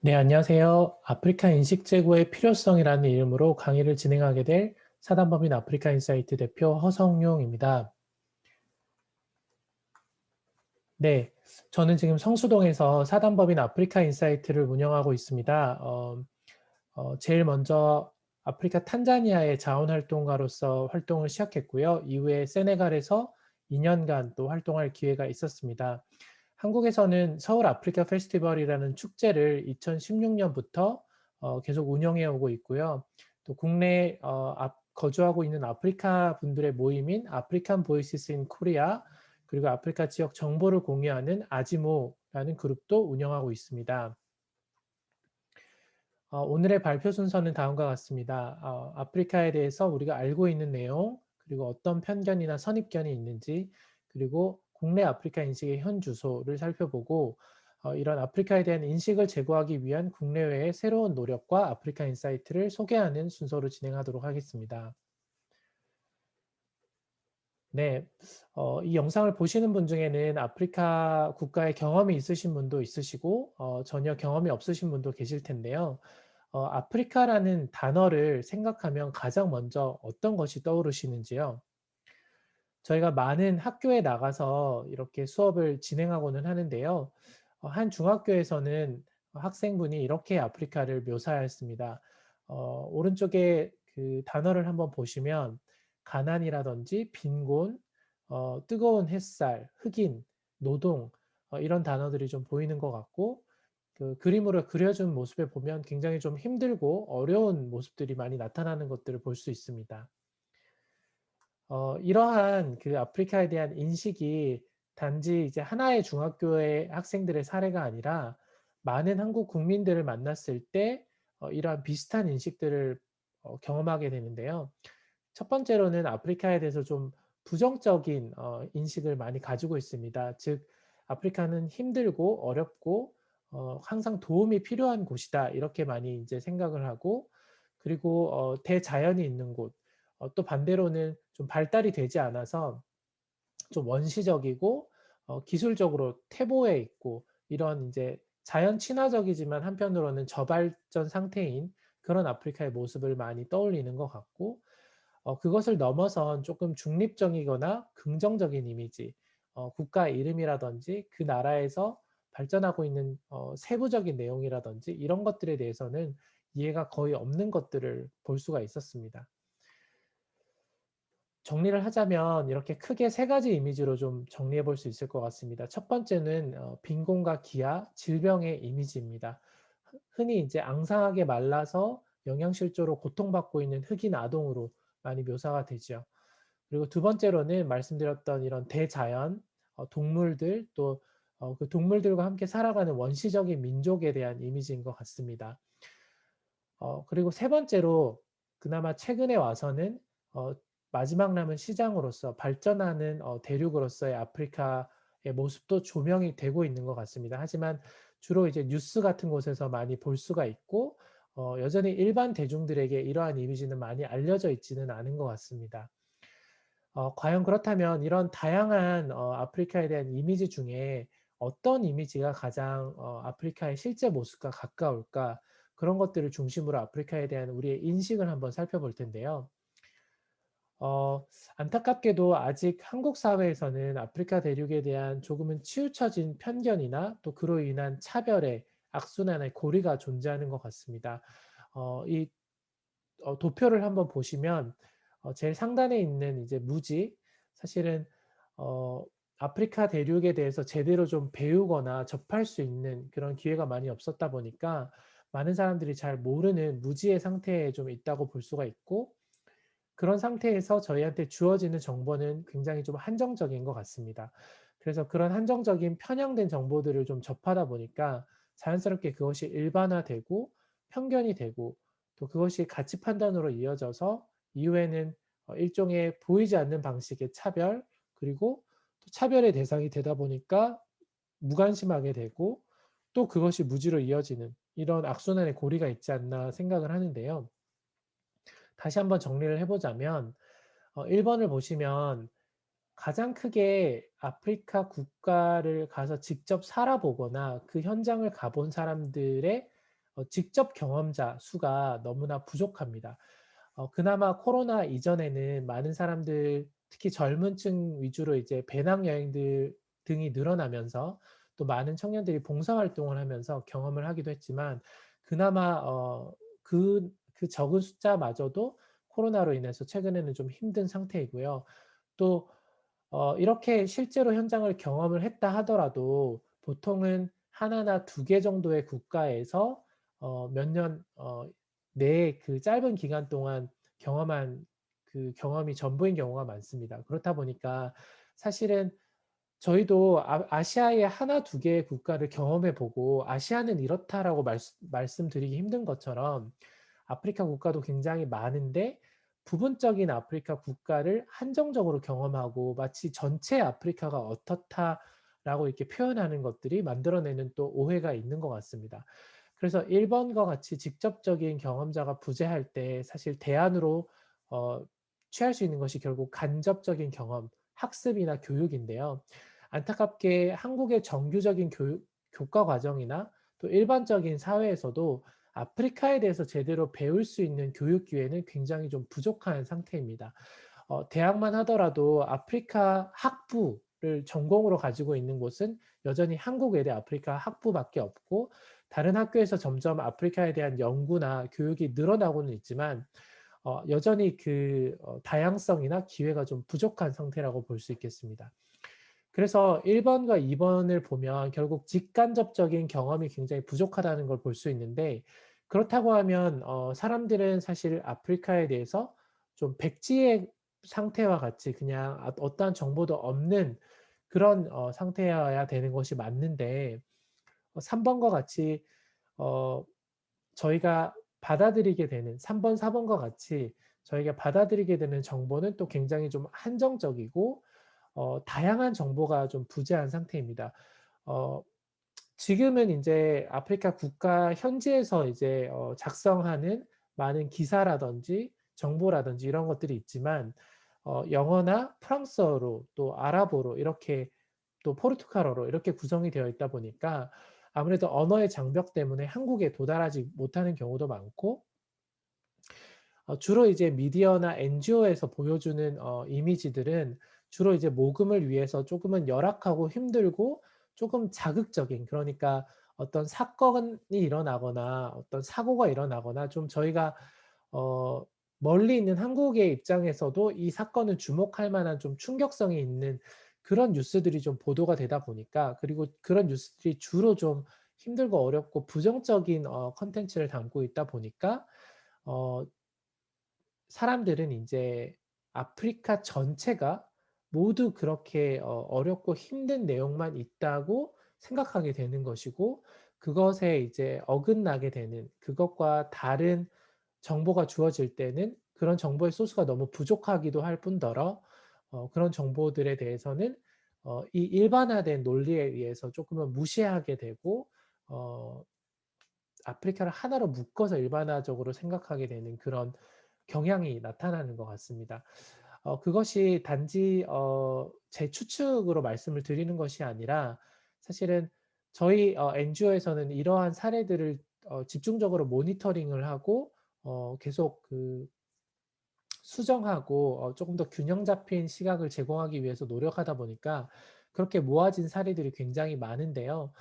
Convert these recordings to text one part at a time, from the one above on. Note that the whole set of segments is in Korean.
네, 안녕하세요. 아프리카 인식 제고의 필요성이라는 이름으로 강의를 진행하게 될 사단법인 아프리카 인사이트 대표 허성용입니다. 네, 저는 지금 성수동에서 사단법인 아프리카 인사이트를 운영하고 있습니다. 제일 먼저 아프리카 탄자니아의 자원활동가로서 활동을 시작했고요. 이후에 세네갈에서 2년간 또 활동할 기회가 있었습니다. 한국에서는 서울 아프리카 페스티벌이라는 축제를 2016년부터 계속 운영해 오고 있고요. 또 국내에 거주하고 있는 아프리카 분들의 모임인 아프리칸 보이시스 인 코리아, 그리고 아프리카 지역 정보를 공유하는 아지모라는 그룹도 운영하고 있습니다. 오늘의 발표 순서는 다음과 같습니다. 아프리카에 대해서 우리가 알고 있는 내용, 그리고 어떤 편견이나 선입견이 있는지, 그리고 국내 아프리카 인식의 현 주소를 살펴보고 이런 아프리카에 대한 인식을 제고하기 위한 국내외의 새로운 노력과 아프리카 인사이트를 소개하는 순서로 진행하도록 하겠습니다. 네, 이 영상을 보시는 분 중에는 아프리카 국가에 경험이 있으신 분도 있으시고 전혀 경험이 없으신 분도 계실 텐데요. 아프리카라는 단어를 생각하면 가장 먼저 어떤 것이 떠오르시는지요? 저희가 많은 학교에 나가서 이렇게 수업을 진행하고는 하는데요. 한 중학교에서는 학생분이 이렇게 아프리카를 묘사했습니다. 오른쪽에 그 단어를 한번 보시면 가난이라든지 빈곤, 뜨거운 햇살, 흑인, 노동 이런 단어들이 좀 보이는 것 같고 그 그림으로 그려준 모습에 보면 굉장히 좀 힘들고 어려운 모습들이 많이 나타나는 것들을 볼 수 있습니다. 이러한 그 아프리카에 대한 인식이 단지 이제 하나의 중학교의 학생들의 사례가 아니라 많은 한국 국민들을 만났을 때 이러한 비슷한 인식들을 경험하게 되는데요. 첫 번째로는 아프리카에 대해서 좀 부정적인 인식을 많이 가지고 있습니다. 즉 아프리카는 힘들고 어렵고 항상 도움이 필요한 곳이다. 이렇게 많이 이제 생각을 하고, 그리고 대자연이 있는 곳, 또 반대로는 좀 발달이 되지 않아서 좀 원시적이고 기술적으로 퇴보해 있고 이런 이제 자연 친화적이지만 한편으로는 저발전 상태인 그런 아프리카의 모습을 많이 떠올리는 것 같고, 그것을 넘어선 조금 중립적이거나 긍정적인 이미지, 국가 이름이라든지 그 나라에서 발전하고 있는 세부적인 내용이라든지 이런 것들에 대해서는 이해가 거의 없는 것들을 볼 수가 있었습니다. 정리를 하자면 이렇게 크게 세 가지 이미지로 좀 정리해 볼 수 있을 것 같습니다. 첫 번째는 빈곤과 기아, 질병의 이미지입니다. 흔히 이제 앙상하게 말라서 영양실조로 고통받고 있는 흑인 아동으로 많이 묘사가 되죠. 그리고 두 번째로는 말씀드렸던 이런 대자연, 동물들 또 그 동물들과 함께 살아가는 원시적인 민족에 대한 이미지인 것 같습니다. 그리고 세 번째로 그나마 최근에 와서는 어 마지막 남은 시장으로서 발전하는 대륙으로서의 아프리카의 모습도 조명이 되고 있는 것 같습니다. 하지만 주로 이제 뉴스 같은 곳에서 많이 볼 수가 있고 여전히 일반 대중들에게 이러한 이미지는 많이 알려져 있지는 않은 것 같습니다. 과연 그렇다면 이런 다양한 아프리카에 대한 이미지 중에 어떤 이미지가 가장 아프리카의 실제 모습과 가까울까? 그런 것들을 중심으로 아프리카에 대한 우리의 인식을 한번 살펴볼 텐데요. 안타깝게도 아직 한국 사회에서는 아프리카 대륙에 대한 조금은 치우쳐진 편견이나 또 그로 인한 차별의 악순환의 고리가 존재하는 것 같습니다. 이 도표를 한번 보시면 제일 상단에 있는 이제 무지, 사실은 어 아프리카 대륙에 대해서 제대로 좀 배우거나 접할 수 있는 그런 기회가 많이 없었다 보니까 많은 사람들이 잘 모르는 무지의 상태에 좀 있다고 볼 수가 있고, 그런 상태에서 저희한테 주어지는 정보는 굉장히 좀 한정적인 것 같습니다. 그래서 그런 한정적인 편향된 정보들을 좀 접하다 보니까 자연스럽게 그것이 일반화되고 편견이 되고, 또 그것이 가치 판단으로 이어져서 이후에는 일종의 보이지 않는 방식의 차별, 그리고 또 차별의 대상이 되다 보니까 무관심하게 되고 또 그것이 무지로 이어지는 이런 악순환의 고리가 있지 않나 생각을 하는데요. 다시 한번 정리를 해 보자면 1 번을 보시면 가장 크게 아프리카 국가를 가서 직접 살아보거나 그 현장을 가본 사람들의 직접 경험자 수가 너무나 부족합니다. 그나마 코로나 이전에는 많은 사람들, 특히 젊은 층 위주로 이제 배낭여행들 등이 늘어나면서 또 많은 청년들이 봉사활동을 하면서 경험을 하기도 했지만, 그나마 그 적은 숫자마저도 코로나로 인해서 최근에는 좀 힘든 상태이고요. 또 이렇게 실제로 현장을 경험을 했다 하더라도 보통은 하나나 두 개 정도의 국가에서 몇 년 내에 그 짧은 기간 동안 경험한 그 경험이 전부인 경우가 많습니다. 그렇다 보니까 사실은 저희도 아시아의 하나 두 개의 국가를 경험해 보고 '아시아는 이렇다.'라고 말씀드리기 힘든 것처럼 아프리카 국가도 굉장히 많은데, 부분적인 아프리카 국가를 한정적으로 경험하고 마치 '전체 아프리카가 어떻다.'라고 이렇게 표현하는 것들이 만들어내는 또 오해가 있는 것 같습니다. 그래서 일본과 같이 직접적인 경험자가 부재할 때 사실 대안으로 어 취할 수 있는 것이 결국 간접적인 경험, 학습이나 교육인데요. 안타깝게 한국의 정규적인 교과 과정이나 또 일반적인 사회에서도 아프리카에 대해서 제대로 배울 수 있는 교육 기회는 굉장히 좀 부족한 상태입니다. 대학만 하더라도 아프리카 학부를 전공으로 가지고 있는 곳은 여전히 한국외대 아프리카 학부밖에 없고, 다른 학교에서 점점 아프리카에 대한 연구나 교육이 늘어나고는 있지만 여전히 그 다양성이나 기회가 좀 부족한 상태라고 볼 수 있겠습니다. 그래서 1 번과 2 번을 보면 결국 직간접적인 경험이 굉장히 부족하다는 걸 볼 수 있는데, 그렇다고 하면 사람들은 사실 아프리카에 대해서 좀 백지의 상태와 같이 그냥 어떠한 정보도 없는 그런 상태여야 되는 것이 맞는데, 3 번과 같이 어 저희가 받아들이게 되는 3 번, 4 번과 같이 저희가 받아들이게 되는 정보는 또 굉장히 좀 한정적이고 다양한 정보가 좀 부재한 상태입니다. 어 지금은 인제 아프리카 국가 현지에서 이제 작성하는 많은 기사라든지 정보라든지 이런 것들이 있지만, 영어나 프랑스어로 또 아랍어로 이렇게 또 포르투갈어로 이렇게 구성이 되어 있다 보니까 아무래도 언어의 장벽 때문에 한국에 도달하지 못하는 경우도 많고, 주로 이제 미디어나 NGO에서 보여주는 이미지들은 주로 이제 모금을 위해서 조금은 열악하고 힘들고 조금 자극적인, 그러니까 어떤 사건이 일어나거나 어떤 사고가 일어나거나 좀 저희가 어 멀리 있는 한국의 입장에서도 이 사건을 주목할 만한 좀 충격성이 있는 그런 뉴스들이 좀 보도가 되다 보니까, 그리고 그런 뉴스들이 주로 좀 힘들고 어렵고 부정적인 콘텐츠를 담고 있다 보니까 어 사람들은 인제 아프리카 전체가 모두 그렇게 어렵고 힘든 내용만 있다고 생각하게 되는 것이고, 그것에 이제 어긋나게 되는, 그것과 다른 정보가 주어질 때는 그런 정보의 소스가 너무 부족하기도 할 뿐더러 그런 정보들에 대해서는 이 일반화된 논리에 의해서 쪼끔은 무시하게 되고 어 아프리카를 하나로 묶어서 일반화적으로 생각하게 되는 그런 경향이 나타나는 것 같습니다. 그것이 단지 제 추측으로 말씀을 드리는 것이 아니라, 사실은 저희 NGO에서는 이러한 사례들을 집중적으로 모니터링을 하고 계속 그 수정하고 쪼금 더 균형 잡힌 시각을 제공하기 위해서 노력하다 보니까 그렇게 모아진 사례들이 굉장히 많은데요.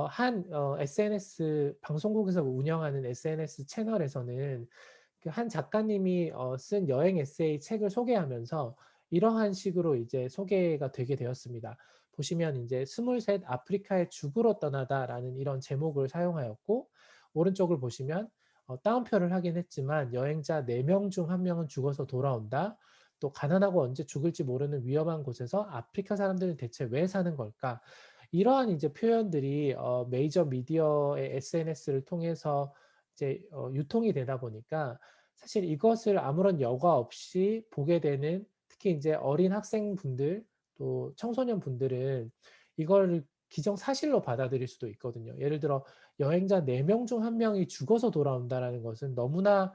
한 SNS 방송국에서 운영하는 SNS 채널에서는 그 한 작가님이 쓴 여행 에세이 책을 소개하면서 이러한 식으로 이제 소개가 되게 되었습니다. 보시면 인제 "스물셋 아프리카에 죽으러 떠나다."라는 이런 제목을 사용하였고, 오른쪽을 보시면 따옴표를 하긴 했지만 "여행자 4명 중 1 명은 죽어서 돌아온다." 또 "가난하고 언제 죽을지 모르는 위험한 곳에서 아프리카 사람들은 대체 왜 사는 걸까?" 이러한 이제 표현들이 메이저 미디어의 SNS를 통해서 이제 유통이 되다 보니까 사실 이것을 아무런 여과 없이 보게 되는, 특히 인제 어린 학생분들 또 청소년분들은 이걸 기정사실로 받아들일 수도 있거든요. 예를 들어 여행자 4명 중 1 명이 죽어서 돌아온다라는 것은 너무나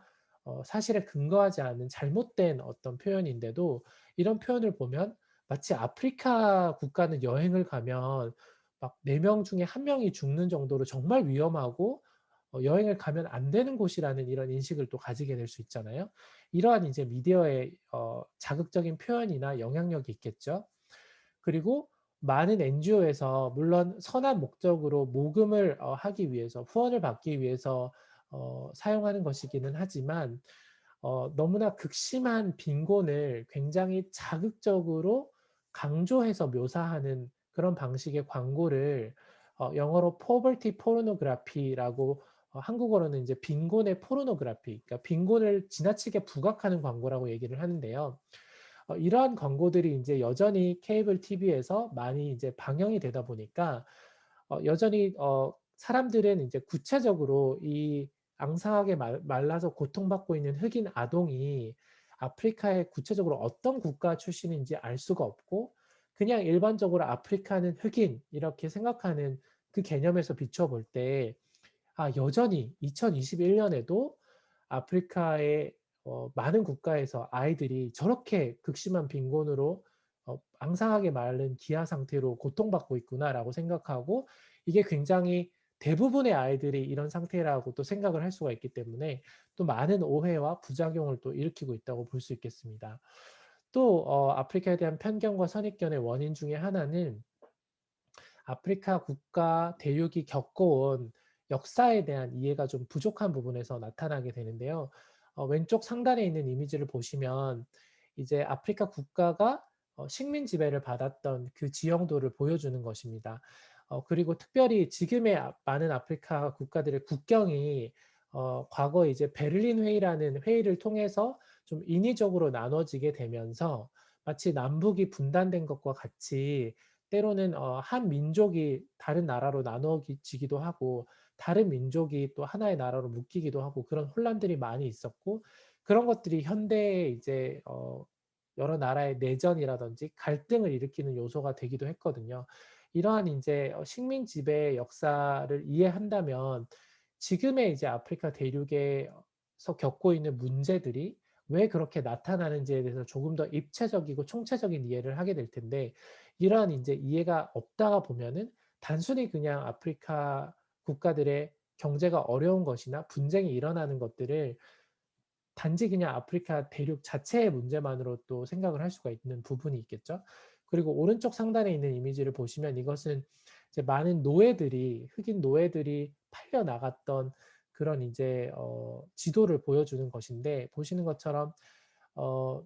사실에 근거하지 않은 잘못된 어떤 표현인데도, 이런 표현을 보면 마치 아프리카 국가는 여행을 가면 막 4명 중에 1 명이 죽는 정도로 정말 위험하고 여행을 가면 안 되는 곳이라는 이런 인식을 또 가지게 될 수 있잖아요. 이러한 이제 미디어의 자극적인 표현이나 영향력이 있겠죠. 그리고 많은 NGO에서 물론 선한 목적으로 모금을 하기 위해서 후원을 받기 위해서 사용하는 것이기는 하지만 너무나 극심한 빈곤을 굉장히 자극적으로 강조해서 묘사하는 그런 방식의 광고를 영어로 poverty pornography라고 한국어로는 이제 빈곤의 포르노그래피, 그러니까 빈곤을 지나치게 부각하는 광고라고 얘기를 하는데요. 이러한 광고들이 인제 여전히 케이블 TV에서 많이 이제 방영이 되다 보니까 여전히 사람들은 인제 구체적으로 이 앙상하게 말라서 고통받고 있는 흑인 아동이 아프리카의 구체적으로 어떤 국가 출신인지 알 수가 없고 그냥 일반적으로 '아프리카는 흑인.' 이렇게 생각하는 그 개념에서 비춰 볼 때 여전히 2021 년에도 아프리카의 많은 국가에서 아이들이 저렇게 극심한 빈곤으로 앙상하게 마른 기아 상태로 고통받고 있구나라고 생각하고 이게 굉장히 대부분의 아이들이 이런 상태라고 또 생각을 할 수가 있기 때문에 또 많은 오해와 부작용을 또 일으키고 있다고 볼 수 있겠습니다. 또 아프리카에 대한 편견과 선입견의 원인 중에 하나는 아프리카 국가 대륙이 겪어온 역사에 대한 이해가 좀 부족한 부분에서 나타나게 되는데요. 왼쪽 상단에 있는 이미지를 보시면 이제 아프리카 국가가 식민 지배를 받았던 그 지형도를 보여주는 것입니다. 그리고 특별히 지금의 많은 아프리카 국가들의 국경이 과거 이제 베를린 회의라는 회의를 통해서 좀 인위적으로 나눠지게 되면서 마치 남북이 분단된 것과 같이 때로는 한 민족이 다른 나라로 나눠지기도 하고 다른 민족이 또 하나의 나라로 묶이기도 하고 그런 혼란들이 많이 있었고 그런 것들이 현대에 이제 여러 나라의 내전이라든지 갈등을 일으키는 요소가 되기도 했거든요. 이러한 인제 식민 지배의 역사를 이해한다면 지금의 이제 아프리카 대륙에서 겪고 있는 문제들이 왜 그렇게 나타나는지에 대해서 조금 더 입체적이고 총체적인 이해를 하게 될 텐데 이러한 인제 이해가 없다가 보면은 단순히 그냥 아프리카 국가들의 경제가 어려운 것이나 분쟁이 일어나는 것들을 단지 그냥 아프리카 대륙 자체의 문제만으로 또 생각을 할 수가 있는 부분이 있겠죠. 그리고 오른쪽 상단에 있는 이미지를 보시면 이것은 이제 많은 노예들이 흑인 노예들이 팔려 나갔던 그런 인제 지도를 보여주는 것인데 보시는 것처럼 어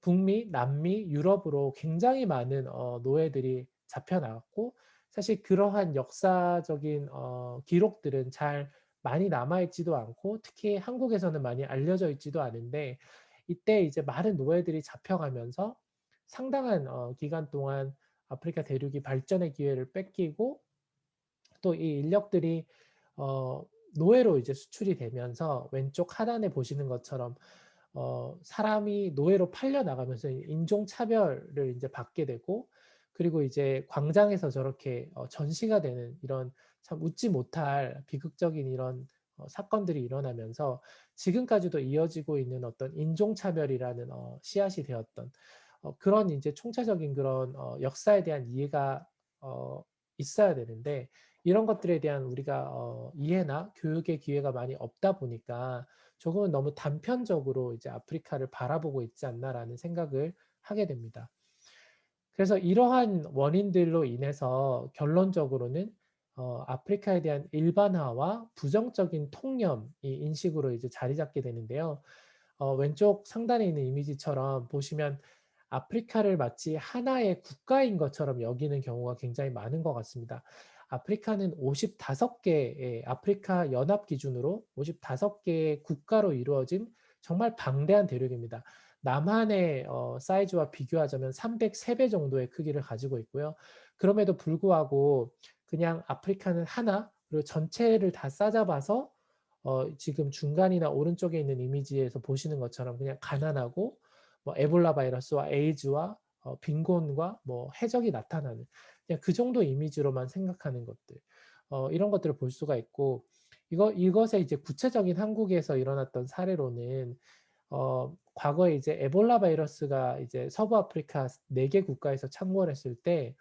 북미, 남미, 유럽으로 굉장히 많은 노예들이 잡혀 나갔고 사실 그러한 역사적인 기록들은 잘 많이 남아 있지도 않고 특히 한국에서는 많이 알려져 있지도 않은데 이때 이제 많은 노예들이 잡혀가면서 상당한 기간 동안 아프리카 대륙이 발전의 기회를 뺏기고 또 이 인력들이 어 노예로 이제 수출이 되면서 왼쪽 하단에 보시는 것처럼 사람이 노예로 팔려 나가면서 인종 차별을 인제 받게 되고 그리고 이제 광장에서 저렇게 전시가 되는 이런 참 웃지 못할 비극적인 이런 사건들이 일어나면서 지금까지도 이어지고 있는 어떤 인종 차별이라는 씨앗이 되었던 그런 인제 총체적인 그런 역사에 대한 이해가 어 있어야 되는데 이런 것들에 대한 우리가 이해나 교육의 기회가 많이 없다 보니까 조금은 너무 단편적으로 이제 '아프리카를 바라보고 있지 않나.'라는 생각을 하게 됩니다. 그래서 이러한 원인들로 인해서 결론적으로는 아프리카에 대한 일반화와 부정적인 통념 이 인식으로 이제 자리 잡게 되는데요. 왼쪽 상단에 있는 이미지처럼 보시면 아프리카를 마치 하나의 국가인 것처럼 여기는 경우가 굉장히 많은 것 같습니다. 아프리카는 55 개의 아프리카 연합 기준으로 55 개의 국가로 이루어진 정말 방대한 대륙입니다. 남한의 사이즈와 비교하자면 303배 정도의 크기를 가지고 있고요. 그럼에도 불구하고 그냥 아프리카는 하나 그리고 전체를 다 싸잡아서 지금 중간이나 오른쪽에 있는 이미지에서 보시는 것처럼 그냥 가난하고 뭐 에볼라 바이러스와 에이즈와 빈곤과 뭐 해적이 나타나는 그냥 그 정도 이미지로만 생각하는 것들. 이런 것들을 볼 수가 있고 이것의 이제 구체적인 한국에서 일어났던 사례로는 과거에 이제 에볼라 바이러스가 이제 서부 아프리카 4개 국가에서 창궐했을 때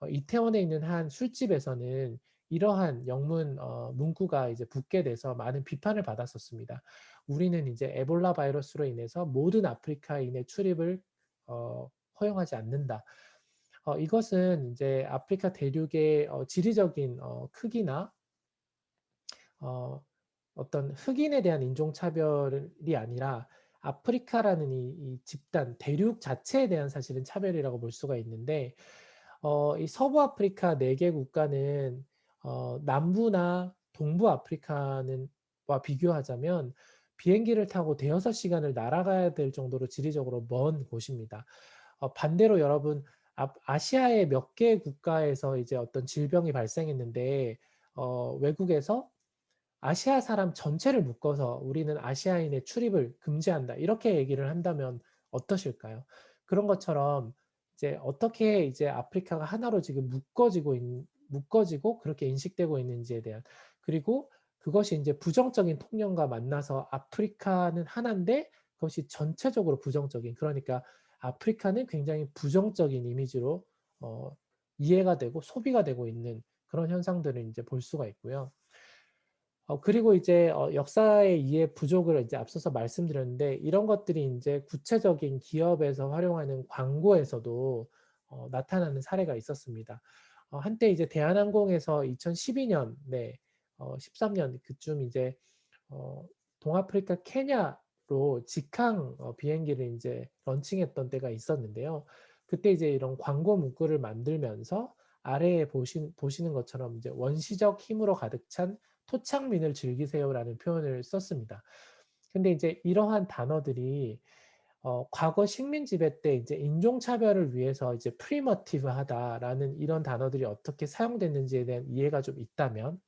이태원에 있는 한 술집에서는 이러한 영문 문구가 이제 붙게 돼서 많은 비판을 받았었습니다. 우리는 이제 에볼라 바이러스로 인해서 모든 아프리카인의 출입을 허용하지 않는다. 이것은 이제 아프리카 대륙의 지리적인 크기나 어 어떤 흑인에 대한 인종차별이 아니라 아프리카라는 이 집단, 대륙 자체에 대한 사실은 차별이라고 볼 수가 있는데, 이 서부 아프리카 4개 국가는 남부나 동부 아프리카는 와 비교하자면 비행기를 타고 대여섯 시간을 날아가야 될 정도로 지리적으로 먼 곳입니다. 반대로 여러분, 아시아의 몇 개 국가에서 이제 어떤 질병이 발생했는데 외국에서 아시아 사람 전체를 묶어서 "우리는 아시아인의 출입을 금지한다." 이렇게 얘기를 한다면 어떠실까요? 그런 것처럼 이제 어떻게 이제 아프리카가 하나로 지금 묶어지고 그렇게 인식되고 있는지에 대한, 그리고 그것이 인제 부정적인 통념과 만나서 아프리카는 하나인데 그것이 전체적으로 부정적인, 그러니까 아프리카는 굉장히 부정적인 이미지로 어 이해가 되고 소비가 되고 있는 그런 현상들을 인제 볼 수가 있고요. 그리고 이제 역사의 이해 부족을 이제 앞서서 말씀드렸는데, 이런 것들이 인제 구체적인 기업에서 활용하는 광고에서도 나타나는 사례가 있었습니다. 한때 이제 대한항공에서 2012 년, 네, 13년 그쯤 이제 어 동아프리카 케냐로 직항 비행기를 인제 런칭했던 때가 있었는데요. 그때 이제 이런 광고 문구를 만들면서 아래에 보시는 것처럼 이제 "원시적 힘으로 가득 찬 토착민을 즐기세요."라는 표현을 썼습니다. 근데 이제 이러한 단어들이 과거 식민 지배 때 이제 인종 차별을 위해서 이제 "프리머티브하다."라는 이런 단어들이 어떻게 사용됐는지에 대한 이해가 좀 있다면,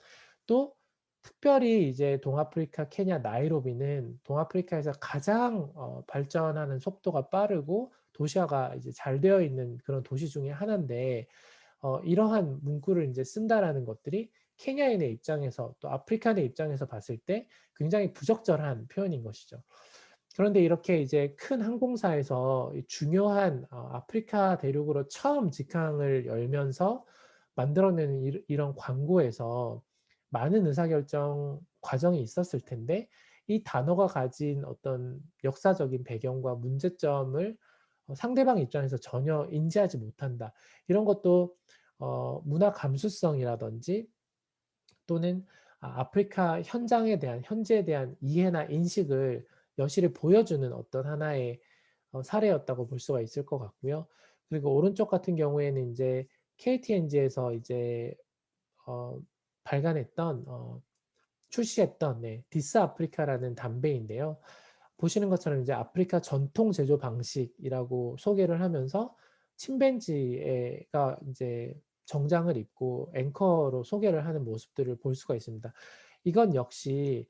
또 특별히 이제 동아프리카 케냐 나이로비는 동아프리카에서 가장 발전하는 속도가 빠르고 도시화가 이제 잘 되어 있는 그런 도시 중에 하나인데, 이러한 문구를 인제 쓴다라는 것들이 케냐인의 입장에서 또 아프리칸의 입장에서 봤을 때 굉장히 부적절한 표현인 것이죠. 그런데 이렇게 이제 큰 항공사에서 이 중요한 아프리카 대륙으로 처음 직항을 열면서 만들어내는 이런 광고에서 많은 의사결정 과정이 있었을 텐데, 이 단어가 가진 어떤 역사적인 배경과 문제점을 상대방 입장에서 전혀 인지하지 못한다. 이런 것도 문화 감수성이라든지, 또는 아프리카 현장에 대한, 현지에 대한 이해나 인식을 여실히 보여주는 어떤 하나의 사례였다고 볼 수가 있을 것 같고요. 그리고 오른쪽 같은 경우에는 인제 KTNG에서 이제 어 발간했던 출시했던, 네, 디스 아프리카라는 담배인데요. 보시는 것처럼 이제 아프리카 전통 제조 방식이라고 소개를 하면서 침팬지가 인제 정장을 입고 앵커로 소개를 하는 모습들을 볼 수가 있습니다. 이건 역시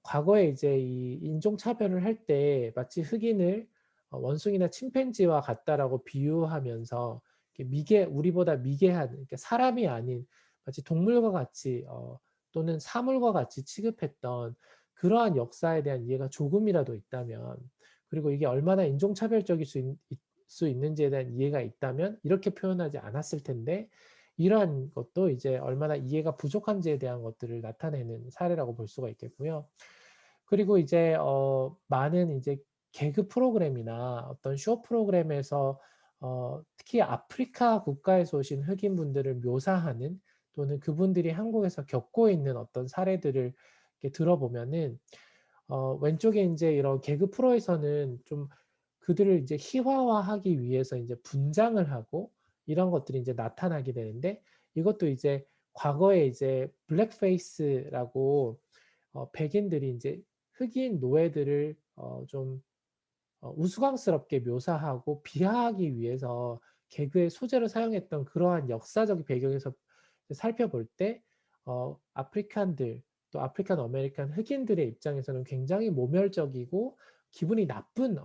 과거에 이제 이 인종 차별을 할 때 마치 흑인을 "원숭이나 침팬지와 같다."라고 비유하면서 이렇게 우리보다 미개한, 그러니까 사람이 아닌 마치 동물과 같이 또는 사물과 같이 취급했던 그러한 역사에 대한 이해가 조금이라도 있다면, 그리고 이게 얼마나 인종차별적일 수 있는지에 대한 이해가 있다면 이렇게 표현하지 않았을 텐데, 이러한 것도 이제 얼마나 이해가 부족한지에 대한 것들을 나타내는 사례라고 볼 수가 있겠고요. 그리고 이제 많은 이제 개그 프로그램이나 어떤 쇼 프로그램에서 특히 아프리카 국가에서 오신 흑인분들을 묘사하는, 또는 그분들이 한국에서 겪고 있는 어떤 사례들을 이렇게 들어보면은 왼쪽에 인제 이런 개그 프로에서는 좀 그들을 이제 희화화하기 위해서 인제 분장을 하고 이런 것들이 인제 나타나게 되는데, 이것도 이제 과거에 이제 블랙페이스라고 백인들이 인제 흑인 노예들을 좀 우스꽝스럽게 묘사하고 비하하기 위해서 개그의 소재로 사용했던 그러한 역사적 배경에서 살펴볼 때 아프리칸들, 또 아프리칸 어메리칸 흑인들의 입장에서는 굉장히 모멸적이고 기분이 나쁜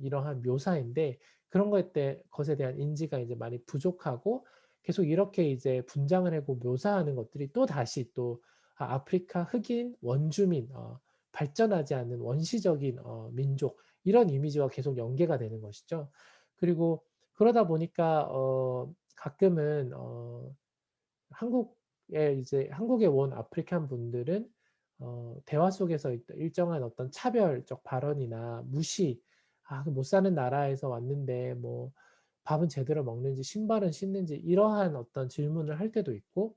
이러한 묘사인데, 그런 것에 대한 인지가 이제 많이 부족하고 계속 이렇게 이제 분장을 하고 묘사하는 것들이 또다시 또 아프리카 흑인 원주민, 발전하지 않는 원시적인 민족, 이런 이미지와 계속 연계가 되는 것이죠. 그리고 그러다 보니까 가끔은 한국 이제 한국에 온 아프리칸 분들은 대화 속에서 일정한 어떤 차별적 발언이나 무시, '아 그 못 사는 나라에서 왔는데 뭐 밥은 제대로 먹는지 신발은 신는지.' 이러한 어떤 질문을 할 때도 있고,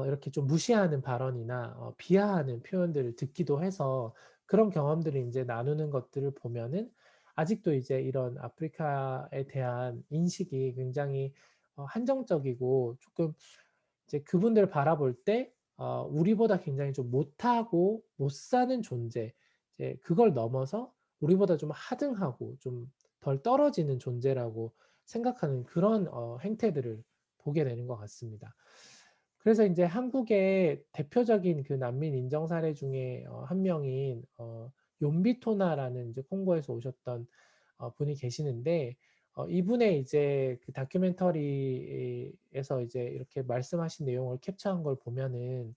이렇게 좀 무시하는 발언이나 비하하는 표현들을 듣기도 해서, 그런 경험들을 인제 나누는 것들을 보면은 아직도 이제 이런 아프리카에 대한 인식이 굉장히 한정적이고, 쪼끔 이제 그분들을 바라볼 때 우리보다 굉장히 좀 못하고 못 사는 존재, 이제 그걸 넘어서 우리보다 좀 하등하고 좀 덜 떨어지는 존재라고 생각하는 그런 행태들을 보게 되는 것 같습니다. 그래서 인제 한국의 대표적인 그 난민 인정 사례 중에 한 명인 욤비토나라는 인제 콩고에서 오셨던 분이 계시는데, 이분의 이제 그 다큐멘터리에서 이제 이렇게 말씀하신 내용을 캡처한 걸 보면은,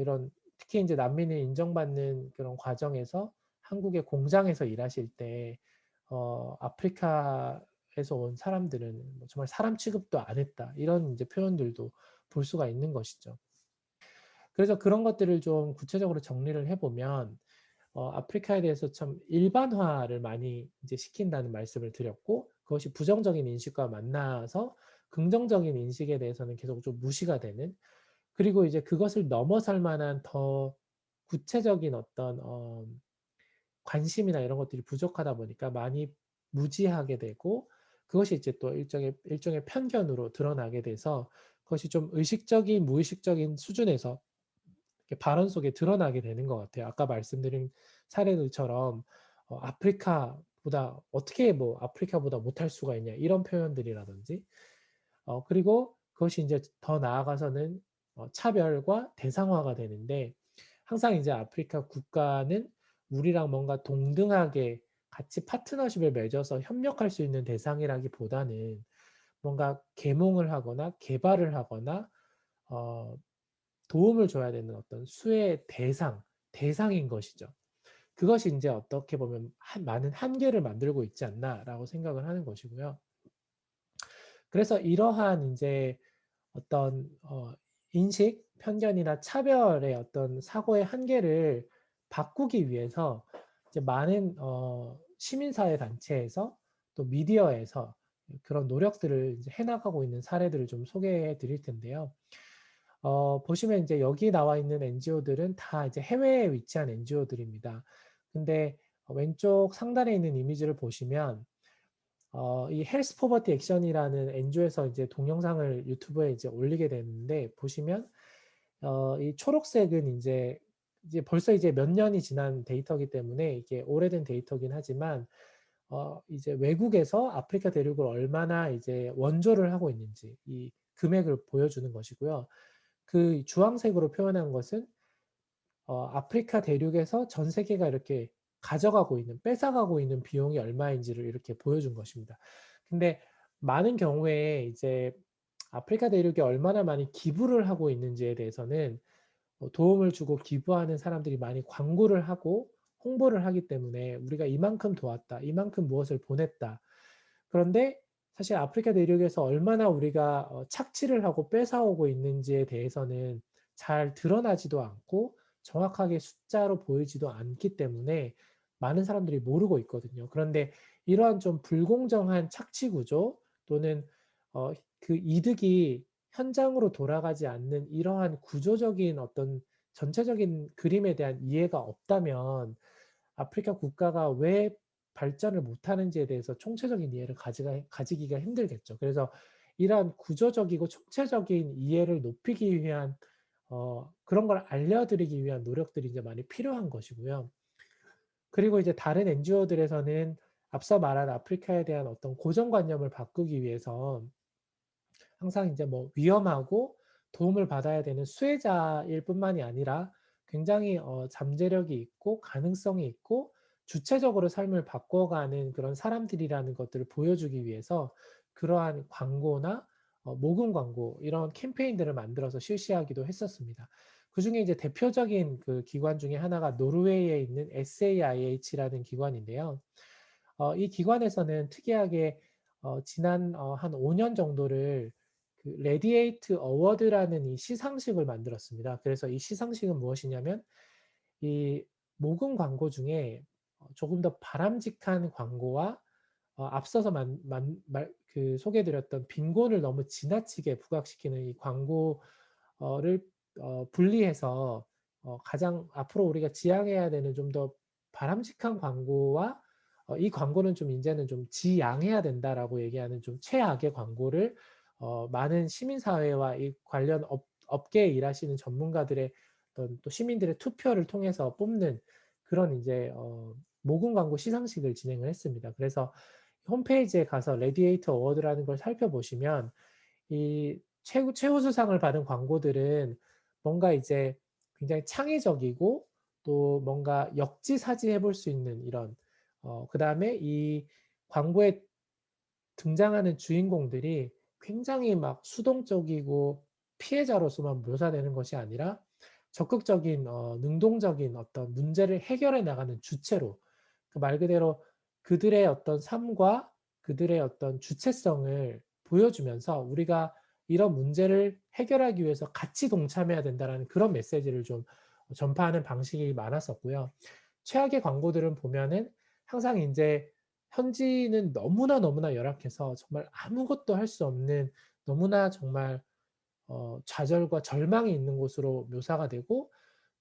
이런 특히 인제 난민을 인정받는 그런 과정에서 한국의 공장에서 일하실 때 아프리카에서 온 사람들은 뭐 정말 "사람 취급도 안 했다." 이런 인제 표현들도 볼 수가 있는 것이죠. 그래서 그런 것들을 좀 구체적으로 정리를 해 보면, 아프리카에 대해서 참 일반화를 많이 이제 시킨다는 말씀을 드렸고, 그것이 부정적인 인식과 만나서 긍정적인 인식에 대해서는 계속 좀 무시가 되는, 그리고 이제 그것을 넘어설 만한 더 구체적인 어떤 관심이나 이런 것들이 부족하다 보니까 많이 무지하게 되고, 그것이 이제 또 일종의 편견으로 드러나게 돼서, 그것이 좀 의식적인 무의식적인 수준에서 이렇게 발언 속에 드러나게 되는 것 같아요. 아까 말씀드린 사례들처럼 "아프리카보다 어떻게 뭐 아프리카보다 못할 수가 있냐." 이런 표현들이라든지, 그리고 그것이 인제 더 나아가서는 차별과 대상화가 되는데, 항상 이제 아프리카 국가는 우리랑 뭔가 동등하게 같이 파트너십을 맺어서 협력할 수 있는 대상이라기보다는 뭔가 계몽을 하거나 개발을 하거나 어 도움을 줘야 되는 어떤 수의 대상인 것이죠. 그것이 인제 어떻게 보면 '많은 한계를 만들고 있지 않나.'라고 생각을 하는 것이고요. 그래서 이러한 인제 어떤 인식, 편견이나 차별의 어떤 사고의 한계를 바꾸기 위해서 이제 많은 시민사회 단체에서 또 미디어에서 그런 노력들을 이제 해 나가고 있는 사례들을 좀 소개해 드릴 텐데요. 보시면 인제 여기 나와 있는 NGO들은 다 이제 해외에 위치한 NGO들입니다. 근데 왼쪽 상단에 있는 이미지를 보시면 이 헬스 포버티 액션이라는 NGO에서 이제 동영상을 유튜브에 이제 올리게 됐는데, 보시면 이 초록색은 이제 벌써 이제 몇 년이 지난 데이터이기 때문에 이게 오래된 데이터긴 하지만, 이제 외국에서 아프리카 대륙을 얼마나 이제 원조를 하고 있는지 이 금액을 보여주는 것이고요. 그 주황색으로 표현한 것은 아프리카 대륙에서 전 세계가 이렇게 가져가고 있는, 뺏어가고 있는 비용이 얼마인지를 이렇게 보여준 것입니다. 근데 많은 경우에 이제 아프리카 대륙에 얼마나 많이 기부를 하고 있는지에 대해서는 도움을 주고 기부하는 사람들이 많이 광고를 하고 홍보를 하기 때문에 "우리가 이만큼 도왔다. 이만큼 무엇을 보냈다." 그런데 사실 아프리카 대륙에서 얼마나 우리가 착취를 하고 뺏어오고 있는지에 대해서는 잘 드러나지도 않고 정확하게 숫자로 보이지도 않기 때문에 많은 사람들이 모르고 있거든요. 그런데 이러한 좀 불공정한 착취 구조, 또는 그 이득이 현장으로 돌아가지 않는 이러한 구조적인 어떤 전체적인 그림에 대한 이해가 없다면, 아프리카 국가가 왜 발전을 못하는지에 대해서 총체적인 이해를 가지기가 힘들겠죠. 그래서 이러한 구조적이고 총체적인 이해를 높이기 위한 그런 걸 알려드리기 위한 노력들이 이제 많이 필요한 것이고요. 그리고 이제 다른 NGO들에서는 앞서 말한 아프리카에 대한 어떤 고정관념을 바꾸기 위해서 항상 인제 뭐 위험하고 도움을 받아야 되는 수혜자일 뿐만이 아니라 굉장히 잠재력이 있고 가능성이 있고 주체적으로 삶을 바꿔가는 그런 사람들이라는 것들을 보여주기 위해서 그러한 광고나 모금 광고, 이런 캠페인들을 만들어서 실시하기도 했었습니다. 그중에 이제 대표적인 그 기관 중에 하나가 노르웨이에 있는 SAIH라는 기관인데요. 이 기관에서는 특이하게 지난 한 5년 정도를 그 레디에이트 어워드라는 이 시상식을 만들었습니다. 그래서 이 시상식은 무엇이냐면 이 모금 광고 중에 조금 더 바람직한 광고와 앞서서 소개해 드렸던 빈곤을 너무 지나치게 부각시키는 이 광고를 분리해서 가장 앞으로 우리가 지향해야 되는 좀 더 바람직한 광고와 이 광고는 좀 인제는 좀 지양해야 된다라고 얘기하는 좀 최악의 광고를 많은 시민사회와 이 관련 업계에 일하시는 전문가들의 어떤 또 시민들의 투표를 통해서 뽑는 그런 인제 모금 광고 시상식을 진행을 했습니다. 그래서 홈페이지에 가서 레디에이터 어워드라는 걸 살펴보시면 이 최우수상을 받은 광고들은 뭔가 이제 굉장히 창의적이고 또 뭔가 역지사지해 볼 수 있는 이런 그다음에 이 광고에 등장하는 주인공들이 굉장히 막 수동적이고 피해자로서만 묘사되는 것이 아니라 적극적인 능동적인 어떤 문제를 해결해 나가는 주체로 그 말 그대로 그들의 어떤 삶과 그들의 어떤 주체성을 보여주면서 우리가 이런 문제를 해결하기 위해서 같이 동참해야 된다라는 그런 메시지를 좀 전파하는 방식이 많았었고요. 최악의 광고들은 보면은 항상 인제 현지는 너무나 너무나 열악해서 정말 아무것도 할 수 없는 너무나 정말 좌절과 절망이 있는 곳으로 묘사가 되고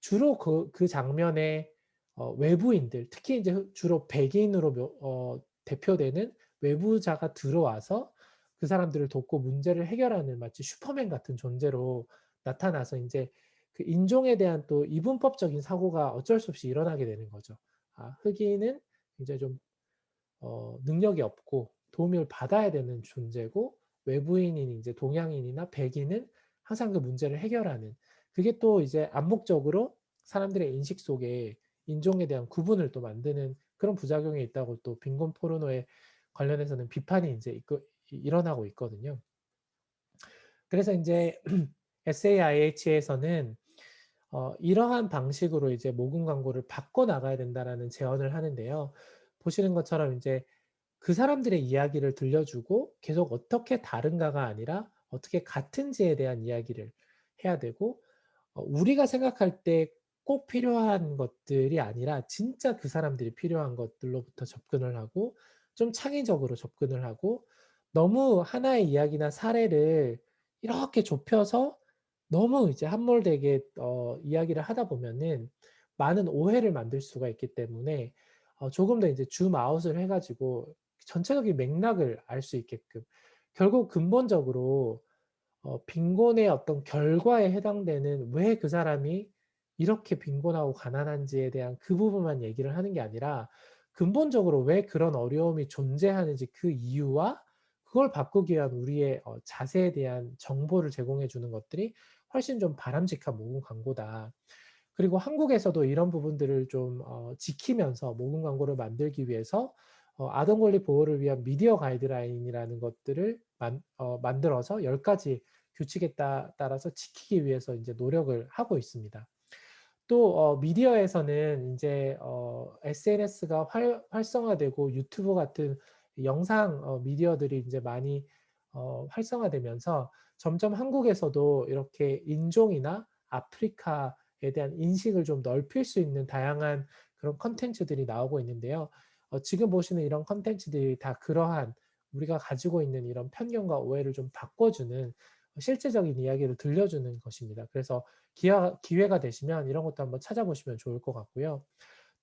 주로 그 장면에 외부인들 특히 인제 주로 백인으로 대표되는 외부자가 들어와서 그 사람들을 돕고 문제를 해결하는 마치 슈퍼맨 같은 존재로 나타나서 인제 그 인종에 대한 또 이분법적인 사고가 어쩔 수 없이 일어나게 되는 거죠. 아 흑인은 굉장히 좀 능력이 없고 도움을 받아야 되는 존재고 외부인인 이제 동양인이나 백인은 항상 그 문제를 해결하는 그게 또 이제 암묵적으로 사람들의 인식 속에 인종에 대한 구분을 또 만드는 그런 부작용이 있다고 또 빈곤 포르노에 관련해서는 비판이 인제 일어나고 있거든요. 그래서 인제 SAIH에서는 이러한 방식으로 이제 모금 광고를 바꿔 나가야 된다라는 제언을 하는데요. 보시는 것처럼 인제 그 사람들의 이야기를 들려주고 계속 어떻게 다른가가 아니라 어떻게 같은지에 대한 이야기를 해야 되고 우리가 생각할 때 꼭 필요한 것들이 아니라 진짜 그 사람들이 필요한 것들로부터 접근을 하고 좀 창의적으로 접근을 하고 너무 하나의 이야기나 사례를 이렇게 좁혀서 너무 이제 함몰되게 이야기를 하다 보면은 많은 오해를 만들 수가 있기 때문에 조금 더 이제 줌 아웃을 해 가지고 전체적인 맥락을 알 수 있게끔 결국 근본적으로 빈곤의 어떤 결과에 해당되는 왜 그 사람이 이렇게 빈곤하고 가난한지에 대한 그 부분만 얘기를 하는 게 아니라 근본적으로 왜 그런 어려움이 존재하는지 그 이유와 그걸 바꾸기 위한 우리의 자세에 대한 정보를 제공해 주는 것들이 훨씬 좀 바람직한 모금 광고다. 그리고 한국에서도 이런 부분들을 좀 지키면서 모금 광고를 만들기 위해서 아동 권리 보호를 위한 미디어 가이드라인이라는 것들을 만들어서 10 가지 규칙에 따라서 지키기 위해서 인제 노력을 하고 있습니다. 또 미디어에서는 인제 SNS가 활성화되고 유튜브 같은 영상 미디어들이 인제 많이 활성화되면서 점점 한국에서도 이렇게 인종이나 아프리카에 대한 인식을 좀 넓힐 수 있는 다양한 그런 콘텐츠들이 나오고 있는데요. 지금 보시는 이런 콘텐츠들이 다 그러한 우리가 가지고 있는 이런 편견과 오해를 좀 바꿔주는 실제적인 이야기를 들려주는 것입니다. 그래서 기회가 되시면 이런 것도 한번 찾아보시면 좋을 것 같고요.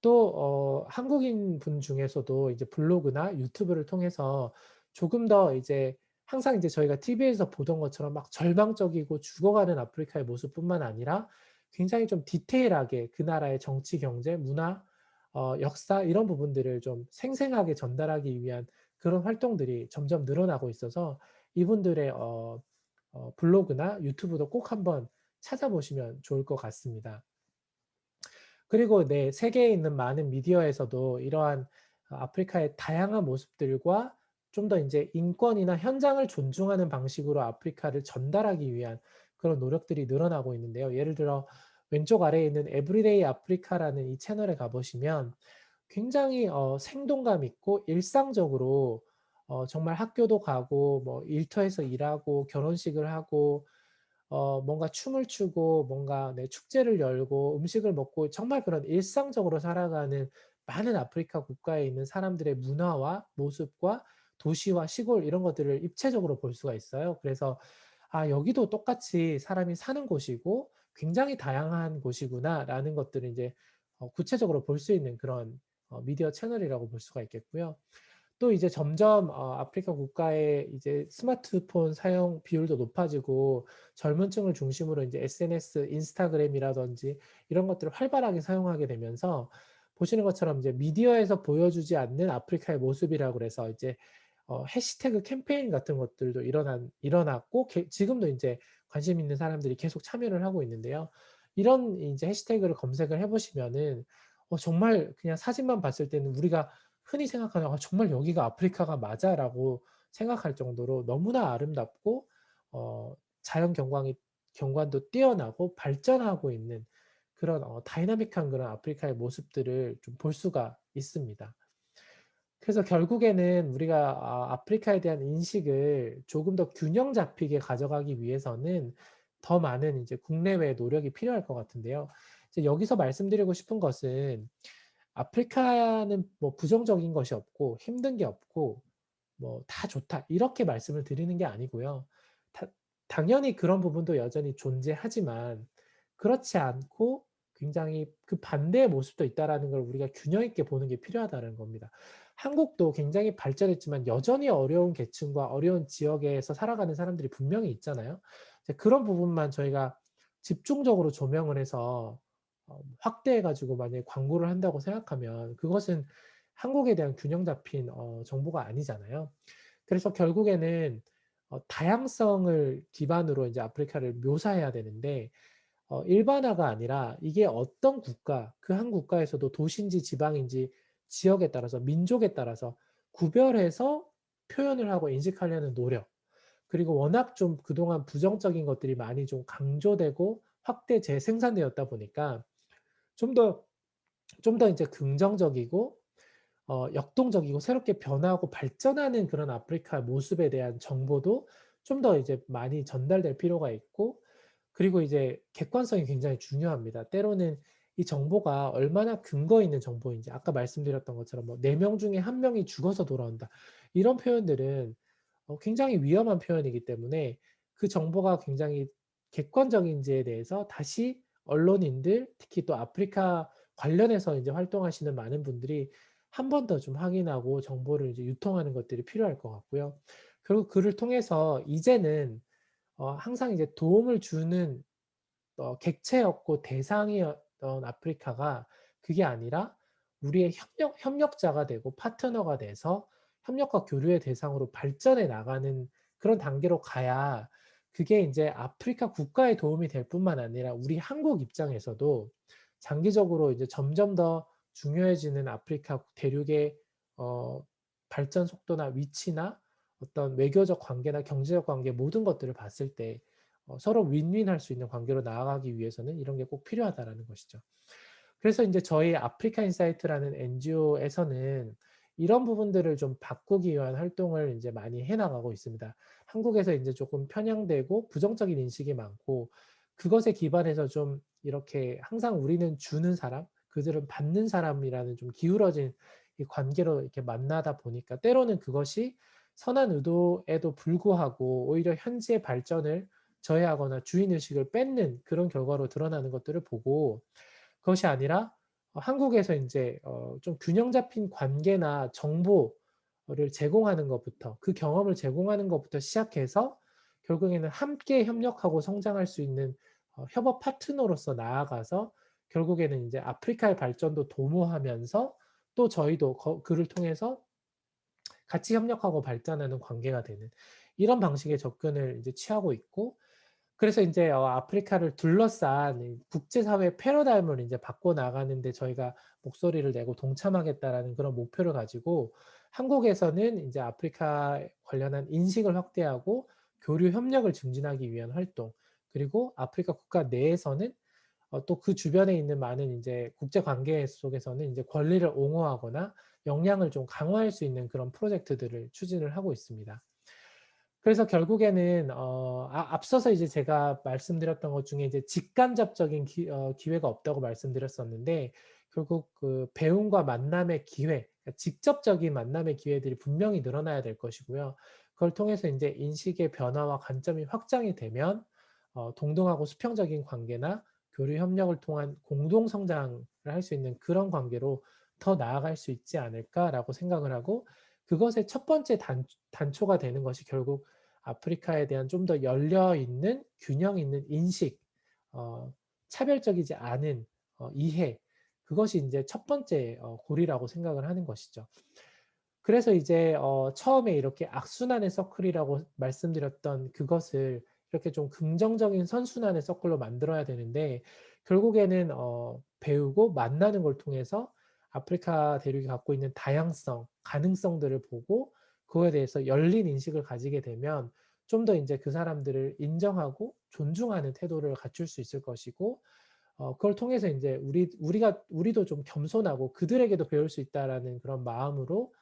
또 한국인 분 중에서도 이제 블로그나 유튜브를 통해서 조금 더 이제 항상 이제 저희가 TV에서 보던 것처럼 막 절망적이고 죽어가는 아프리카의 모습뿐만 아니라 굉장히 좀 디테일하게 그 나라의 정치, 경제, 문화, 역사 이런 부분들을 좀 생생하게 전달하기 위한 그런 활동들이 점점 늘어나고 있어서 이분들의 블로그나 유튜브도 꼭 한번 찾아보시면 좋을 것 같습니다. 그리고 네 세계에 있는 많은 미디어에서도 이러한 아프리카의 다양한 모습들과 좀 더 인제 인권이나 현장을 존중하는 방식으로 아프리카를 전달하기 위한 그런 노력들이 늘어나고 있는데요. 예를 들어 왼쪽 아래에 있는 에브리데이 아프리카라는 이 채널에 가 보시면 굉장히 생동감 있고 일상적으로 정말 학교도 가고 뭐 일터에서 일하고 결혼식을 하고 뭔가 춤을 추고 뭔가 네 축제를 열고 음식을 먹고 정말 그런 일상적으로 살아가는 많은 아프리카 국가에 있는 사람들의 문화와 모습과 도시와 시골 이런 것들을 입체적으로 볼 수가 있어요. 그래서 '아 여기도 똑같이 사람이 사는 곳이고 굉장히 다양한 곳이구나.'라는 것들을 인제 구체적으로 볼 수 있는 그런 미디어 채널이라고 볼 수가 있겠고요. 또 이제 점점 아프리카 국가의 이제 스마트폰 사용 비율도 높아지고 젊은 층을 중심으로 인제 SNS, 인스타그램이라든지 이런 것들을 활발하게 사용하게 되면서 보시는 것처럼 이제 미디어에서 보여주지 않는 아프리카의 모습이라고 그래서 이제 해시태그 캠페인 같은 것들도 일어났고 지금도 인제 관심 있는 사람들이 계속 참여를 하고 있는데요. 이런 인제 해시태그를 검색을 해 보시면은 정말 그냥 사진만 봤을 때는 우리가 흔히 생각하는 '아 정말 여기가 아프리카가 맞아.'라고 생각할 정도로 너무나 아름답고 자연 경관도 뛰어나고 발전하고 있는 그런 다이나믹한 그런 아프리카의 모습들을 좀 볼 수가 있습니다. 그래서 결국에는 우리가 아프리카에 대한 인식을 조금 더 균형 잡히게 가져가기 위해서는 더 많은 이제 국내외의 노력이 필요할 것 같은데요. 이제 여기서 말씀드리고 싶은 것은 아프리카는 뭐 부정적인 것이 없고 힘든 게 없고 뭐 "다 좋다." 이렇게 말씀을 드리는 게 아니고요. 다 당연히 그런 부분도 여전히 존재하지만 그렇지 않고 굉장히 그 반대의 모습도 있다라는 걸 우리가 균형 있게 보는 게 필요하다는 겁니다. 한국도 굉장히 발전했지만 여전히 어려운 계층과 어려운 지역에서 살아가는 사람들이 분명히 있잖아요. 이제 그런 부분만 저희가 집중적으로 조명을 해서 확대해 가지고 만약에 광고를 한다고 생각하면 그것은 한국에 대한 균형 잡힌 정보가 아니잖아요. 그래서 결국에는 다양성을 기반으로 인제 아프리카를 묘사해야 되는데 일반화가 아니라 이게 어떤 국가 그 한 국가에서도 도시인지 지방인지 지역에 따라서 민족에 따라서 구별해서 표현을 하고 인식하려는 노력 그리고 워낙 좀 그동안 부정적인 것들이 많이 좀 강조되고 확대 재생산되었다 보니까 좀 더 인제 긍정적이고 역동적이고 새롭게 변화하고 발전하는 그런 아프리카 모습에 대한 정보도 좀 더 이제 많이 전달될 필요가 있고 그리고 이제 객관성이 굉장히 중요합니다. 때로는 이 정보가 얼마나 근거 있는 정보인지 아까 말씀드렸던 것처럼 뭐 "4명 중에 1 명이 죽어서 돌아온다." 이런 표현들은 굉장히 위험한 표현이기 때문에 그 정보가 굉장히 객관적인지에 대해서 다시 언론인들 특히 또 아프리카 관련해서 인제 활동하시는 많은 분들이 한 번 더 좀 확인하고 정보를 이제 유통하는 것들이 필요할 것 같고요. 그리고 그를 통해서 이제는 항상 이제 도움을 주는 객체였고 대상이었던 아프리카가 그게 아니라 우리의 협력자가 되고 파트너가 돼서 협력과 교류의 대상으로 발전해 나가는 그런 단계로 가야 그게 인제 아프리카 국가에 도움이 될 뿐만 아니라 우리 한국 입장에서도 장기적으로 이제 점점 더 중요해지는 아프리카 대륙의 어 발전 속도나 위치나 어떤 외교적 관계나 경제적 관계 모든 것들을 봤을 때 서로 윈윈할 수 있는 관계로 나아가기 위해서는 이런 게 꼭 필요하다라는 것이죠. 그래서 인제 저희 아프리카 인사이트라는 NGO에서는 이런 부분들을 좀 바꾸기 위한 활동을 인제 많이 해 나가고 있습니다. 한국에서 인제 쪼끔 편향되고 부정적인 인식이 많고 그것에 기반해서 좀 이렇게 항상 우리는 주는 사람, 그들은 받는 사람이라는 좀 기울어진 이 관계로 이렇게 만나다 보니까 때로는 그것이 선한 의도에도 불구하고 오히려 현지의 발전을 저해하거나 주인 의식을 뺏는 그런 결과로 드러나는 것들을 보고 그것이 아니라 한국에서 인제 좀 균형 잡힌 관계나 정보를 제공하는 것부터 그 경험을 제공하는 것부터 시작해서 결국에는 함께 협력하고 성장할 수 있는 협업 파트너로서 나아가서 결국에는 인제 아프리카의 발전도 도모하면서 또 저희도 그를 통해서 같이 협력하고 발전하는 관계가 되는 이런 방식의 접근을 이제 취하고 있고 그래서 인제 아프리카를 둘러싼 이 국제사회 패러다임을 인제 바꿔 나가는 데 저희가 목소리를 내고 동참하겠다라는 그런 목표를 가지고 한국에서는 인제 아프리카 관련한 인식을 확대하고 교류 협력을 증진하기 위한 활동 그리고 아프리카 국가 내에서는 또 그 주변에 있는 많은 인제 국제 관계 속에서는 인제 권리를 옹호하거나 역량을 좀 강화할 수 있는 그런 프로젝트들을 추진을 하고 있습니다. 그래서 결국에는 앞서서 이제 제가 말씀드렸던 것 중에 이제 직간접적인 기회가 없다고 말씀드렸었는데, 결국 그 배움과 만남의 기회, 그러니까 직접적인 만남의 기회들이 분명히 늘어나야 될 것이고요. 그걸 통해서 인제 인식의 변화와 관점이 확장이 되면 동등하고 수평적인 관계나 교류 협력을 통한 공동 성장을 할 수 있는 그런 관계로 더 나아갈 수 있지 않을까라고 생각을 하고, 그것의 첫 번째 단초가 되는 것이 결국 아프리카에 대한 좀 더 열려 있는 균형 있는 인식, 어 차별적이지 않은 이해, 그것이 인제 첫 번째 고리라고 생각을 하는 것이죠. 그래서 이제 처음에 이렇게 악순환의 서클이라고 말씀드렸던 그것을 이렇게 좀 긍정적인 선순환의 서클로 만들어야 되는데, 결국에는 배우고 만나는 걸 통해서 아프리카 대륙이 갖고 있는 다양성, 가능성들을 보고 그거에 대해서 열린 인식을 가지게 되면 좀 더 인제 그 사람들을 인정하고 존중하는 태도를 갖출 수 있을 것이고, 그걸 통해서 인제 우리도 좀 겸손하고 '그들에게도 배울 수 있다.'라는 그런 마음으로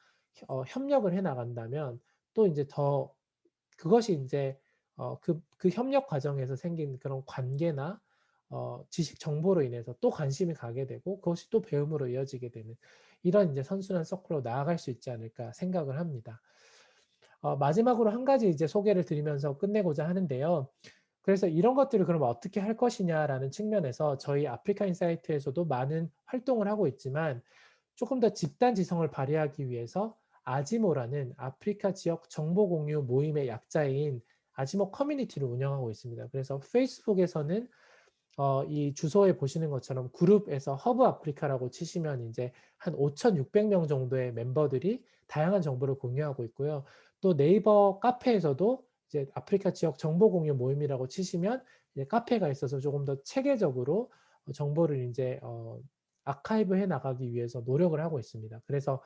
협력을 해 나간다면 또 인제 더 그것이 인제 그 협력 과정에서 생긴 그런 관계나 지식 정보로 인해서 또 관심이 가게 되고 그것이 또 배움으로 이어지게 되는 이런 인제 선순환 서클로 나아갈 수 있지 않을까 생각을 합니다. 마지막으로 한 가지 이제 소개를 드리면서 끝내고자 하는데요. 그래서 이런 것들을 그러면 어떻게 할 것이냐라는 측면에서 저희 아프리카 인사이트에서도 많은 활동을 하고 있지만, 조금 더 집단 지성을 발휘하기 위해서 아지모라는 아프리카 지역 정보 공유 모임의 약자인 아지모 커뮤니티를 운영하고 있습니다. 그래서 페이스북에서는 이 주소에 보시는 것처럼 그룹에서 허브 아프리카라고 치시면 인제 한 5,600명 정도의 멤버들이 다양한 정보를 공유하고 있고요. 또 네이버 카페에서도 이제 아프리카 지역 정보 공유 모임이라고 치시면 이제 카페가 있어서 조금 더 체계적으로 정보를 인제 아카이브해 나가기 위해서 노력을 하고 있습니다. 그래서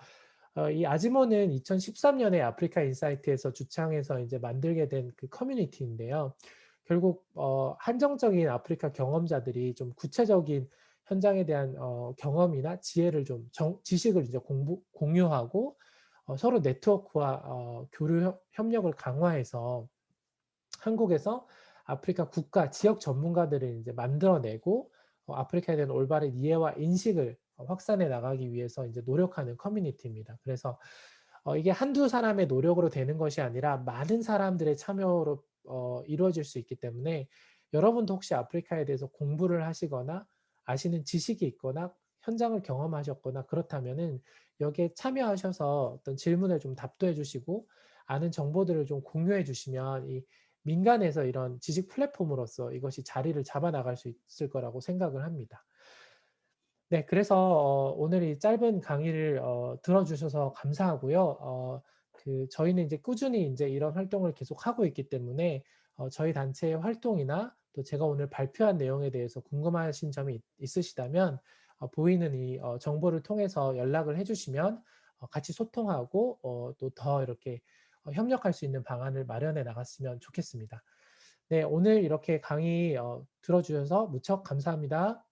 이 아지모는 2013 년에 아프리카 인사이트에서 주창해서 인제 만들게 된 그 커뮤니티인데요. 결국 한정적인 아프리카 경험자들이 좀 구체적인 현장에 대한 경험이나 지혜를 좀 지식을 이제 공유하고 서로 네트워크와 교류 협력을 강화해서 한국에서 아프리카 국가 지역 전문가들을 인제 만들어내고 아프리카에 대한 올바른 이해와 인식을 확산해 나가기 위해서 인제 노력하는 커뮤니티입니다. 그래서 이게 한두 사람의 노력으로 되는 것이 아니라 많은 사람들의 참여로 이루어질 수 있기 때문에, 여러분도 혹시 아프리카에 대해서 공부를 하시거나 아시는 지식이 있거나 현장을 경험하셨거나 그렇다면은 여기에 참여하셔서 어떤 질문에 좀 답도 해 주시고 아는 정보들을 좀 공유해 주시면 이 민간에서 이런 지식 플랫폼으로서 이것이 자리를 잡아 나갈 수 있을 거라고 생각을 합니다. 네. 그래서 오늘 이 짧은 강의를 들어 주셔서 감사하고요. 저희는 이제 꾸준히 인제 이런 활동을 계속하고 있기 때문에 저희 단체의 활동이나 또 제가 오늘 발표한 내용에 대해서 궁금하신 점이 있으시다면 보이는 이 정보를 통해서 연락을 해 주시면 같이 소통하고 또 더 이렇게 협력할 수 있는 방안을 마련해 나갔으면 좋겠습니다. 네. 오늘 이렇게 강의 들어 주셔서 무척 감사합니다.